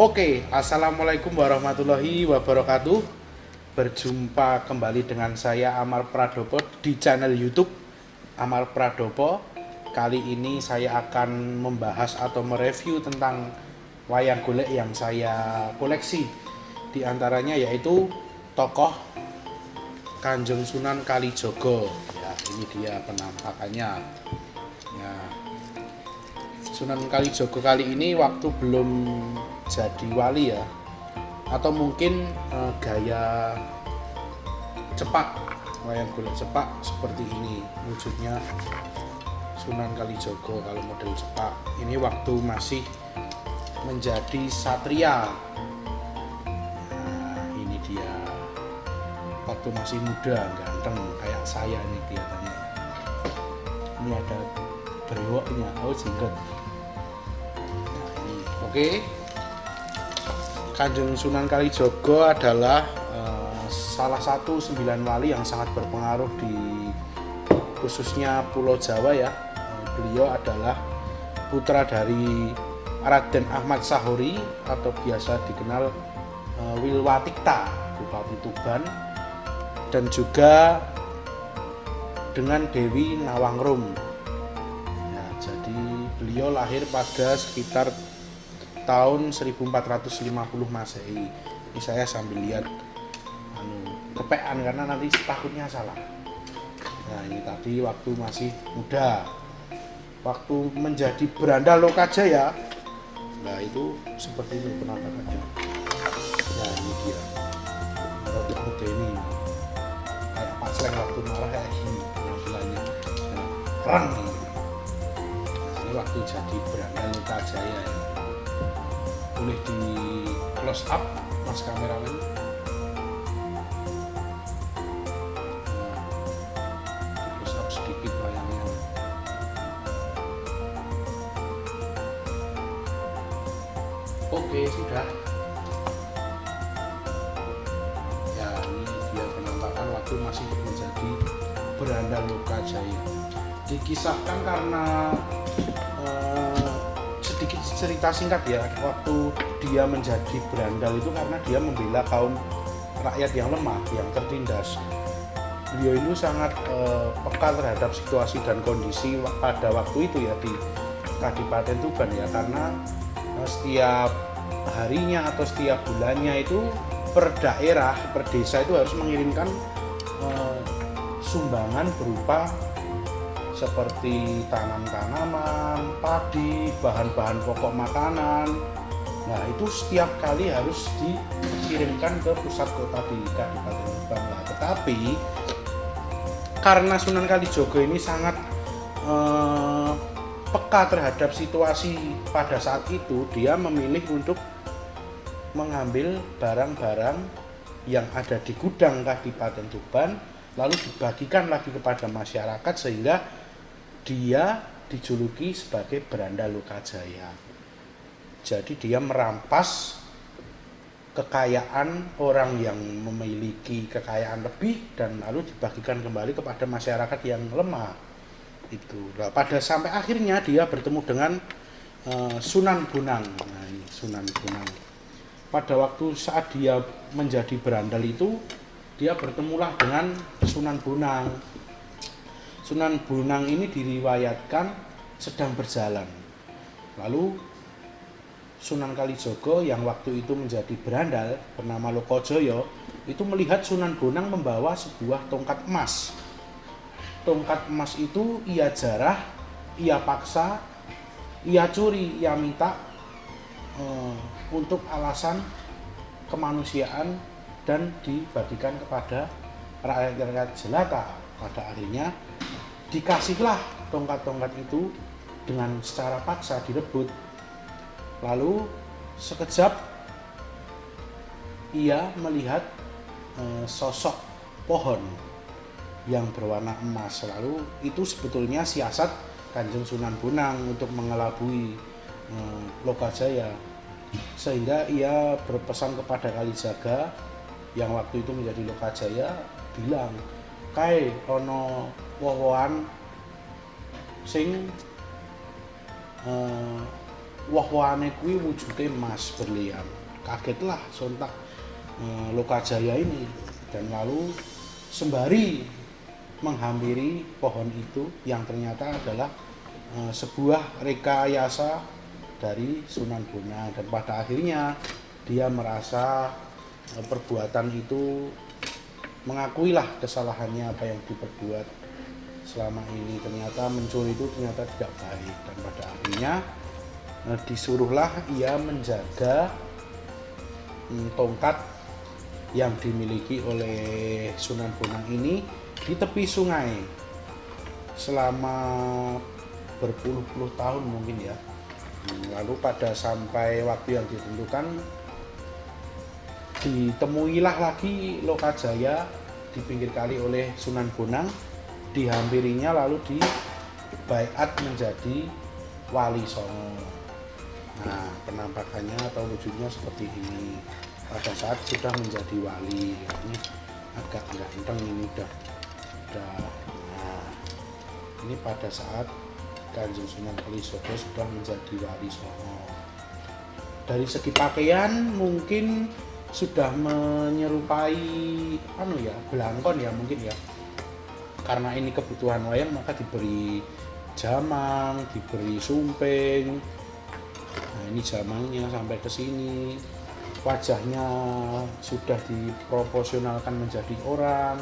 Oke, assalamualaikum warahmatullahi wabarakatuh. Berjumpa kembali dengan saya Amar Pradopo di channel YouTube Amar Pradopo. Kali ini saya akan membahas atau mereview tentang wayang golek yang saya koleksi. Di antaranya yaitu tokoh Kanjeng Sunan Kalijaga. Ya, ini dia penampakannya. Ya, Sunan Kalijaga kali ini waktu belum jadi wali ya, atau mungkin gaya cepak, wayang golek cepak seperti ini wujudnya Sunan Kalijaga kalau model cepak. Ini waktu masih menjadi satria. Nah, ini dia waktu masih muda, ganteng kayak saya nih kelihatannya. Ini ada brewoknya, oh jenggot. Nah, ini oke. Kanjeng Sunan Kalijaga adalah salah satu 9 wali yang sangat berpengaruh di khususnya Pulau Jawa ya. Beliau adalah putra dari Raden Ahmad Sahori atau biasa dikenal Wilwatikta, Bupati Tuban, dan juga dengan Dewi Nawangrum. Ya, jadi beliau lahir pada sekitar tahun 1450 Masehi. Ini saya sambil lihat kepean karena nanti takutnya salah. Nah, ini tadi waktu masih muda, waktu menjadi Beranda Lokajaya. Nah, itu seperti ini penampakannya. Nah, ini dia rambut muda ini kayak Pak Sleng waktu marah kayak gini penampilannya. Nah, keren ini. Nah, ini waktu jadi Beranda Lokajaya ya. Boleh di close up mas kameramen. Di close up sedikit wayangnya. Oke, sudah ya. Ini dia penampakan waktu masih menjadi Beranda Lokajaya. Dikisahkan karena sedikit cerita singkat ya, waktu dia menjadi berandal itu karena dia membela kaum rakyat yang lemah, yang tertindas. Beliau itu sangat peka terhadap situasi dan kondisi pada waktu itu ya di Kadipaten Tuban ya, karena setiap harinya atau setiap bulannya itu per daerah, per desa itu harus mengirimkan sumbangan berupa seperti tanam-tanaman, padi, bahan-bahan pokok makanan. Nah, itu setiap kali harus dikirimkan ke pusat kota di Kabupaten Tuban. Nah, tetapi karena Sunan Kalijaga ini sangat peka terhadap situasi pada saat itu, dia memilih untuk mengambil barang-barang yang ada di gudang Kabupaten Tuban lalu dibagikan lagi kepada masyarakat sehingga dia dijuluki sebagai Beranda Lokajaya. Jadi dia merampas kekayaan orang yang memiliki kekayaan lebih dan lalu dibagikan kembali kepada masyarakat yang lemah. Itu. Nah, pada sampai akhirnya dia bertemu dengan Sunan Bonang. Nah, ini Sunan Bonang. Pada waktu saat dia menjadi berandal itu, dia bertemulah dengan Sunan Bonang. Sunan Bonang ini diriwayatkan sedang berjalan. Lalu Sunan Kalijaga yang waktu itu menjadi berandal bernama Lokajaya itu melihat Sunan Bonang membawa sebuah tongkat emas. Tongkat emas itu ia jarah, ia paksa, ia curi, ia minta untuk alasan kemanusiaan dan dibagikan kepada rakyat-rakyat jelata. Pada akhirnya dikasihlah tongkat-tongkat itu dengan secara paksa direbut. Lalu sekejap ia melihat sosok pohon yang berwarna emas. Lalu itu sebetulnya siasat Kanjeng Sunan Bonang untuk mengelabui Lokajaya, sehingga ia berpesan kepada Kalijaga yang waktu itu menjadi Lokajaya, bilang, "Kae ono woh-wohan sing woh-wohane kuwi wujude emas berlian. Kagetlah sontak Lokajaya ini, dan lalu sembari menghampiri pohon itu yang ternyata adalah sebuah rekayasa dari Sunan Bonang, dan pada akhirnya dia merasa perbuatan itu, mengakuilah kesalahannya apa yang diperbuat selama ini. Ternyata mencuri itu ternyata tidak baik, dan pada akhirnya disuruhlah ia menjaga tongkat yang dimiliki oleh Sunan Bonang ini di tepi sungai selama berpuluh-puluh tahun mungkin ya. Lalu pada sampai waktu yang ditentukan ditemuilah lagi Lokajaya di pinggir kali oleh Sunan Bonang, dihampirinya lalu dibaiat menjadi Wali Songo. Nah, penampakannya atau wujudnya seperti ini pada saat sudah menjadi wali. Ini agak ganteng, ini udah. Nah, ini pada saat Kanjeng Sunan Kalijaga sudah menjadi Wali Songo. Dari segi pakaian mungkin sudah menyerupai belangkon ya mungkin ya. Karena ini kebutuhan wayang maka diberi jamang, diberi sumping. Nah, ini jamangnya sampai ke sini. Wajahnya sudah diproporsionalkan menjadi orang.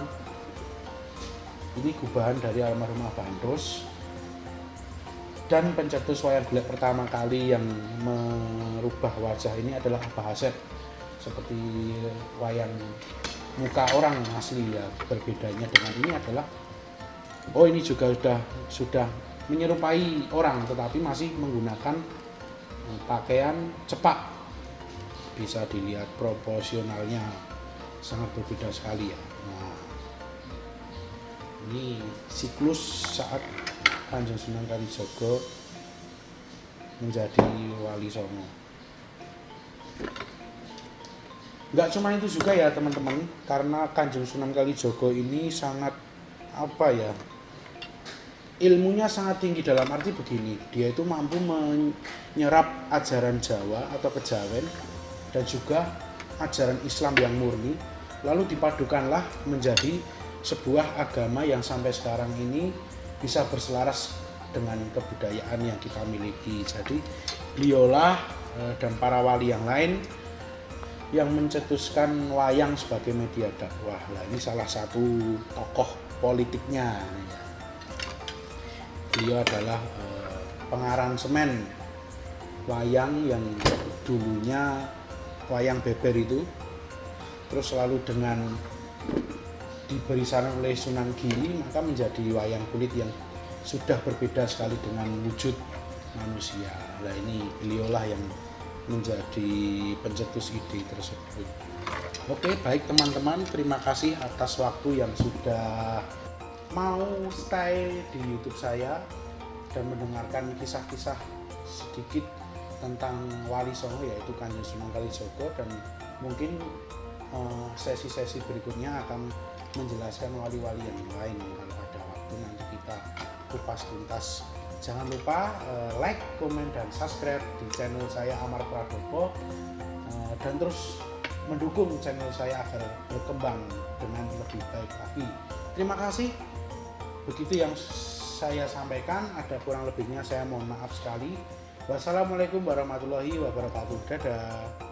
Ini gubahan dari almarhum Abah Andros. Dan pencetus wayang golek pertama kali yang merubah wajah ini adalah Abah Asep. Seperti wayang muka orang asli ya. Berbedanya dengan ini adalah ini juga sudah menyerupai orang, tetapi masih menggunakan pakaian cepak. Bisa dilihat proporsionalnya sangat berbeda sekali ya. Nah, ini siklus saat Kanjeng Sunan Kalijaga menjadi Wali Songo. Enggak cuma itu juga ya teman-teman, karena Kanjeng Sunan Kalijaga ini sangat ilmunya sangat tinggi, dalam arti begini, dia itu mampu menyerap ajaran Jawa atau Kejawen dan juga ajaran Islam yang murni, lalu dipadukanlah menjadi sebuah agama yang sampai sekarang ini bisa berselaras dengan kebudayaan yang kita miliki. Jadi beliaulah dan para wali yang lain yang mencetuskan wayang sebagai media dakwah. Nah, ini salah satu tokoh politiknya. Beliau adalah pengaransemen wayang yang dulunya wayang beber itu, terus selalu dengan diberi saran oleh Sunan Giri maka menjadi wayang kulit yang sudah berbeda sekali dengan wujud manusia. Nah, ini beliaulah yang menjadi pencetus ide tersebut. Oke, baik teman-teman, terima kasih atas waktu yang sudah mau stay di YouTube saya dan mendengarkan kisah-kisah sedikit tentang Wali Songo, yaitu Kanjeng Sunan Kalijaga, dan mungkin sesi-sesi berikutnya akan menjelaskan wali-wali yang lain. Kalau ada waktu nanti kita kupas tuntas. Jangan lupa like, komen, dan subscribe di channel saya Amar Pradopo, dan terus mendukung channel saya agar berkembang dengan lebih baik lagi. Terima kasih. Begitu yang saya sampaikan, ada kurang lebihnya saya mohon maaf sekali. Wassalamualaikum warahmatullahi wabarakatuh. Dadah.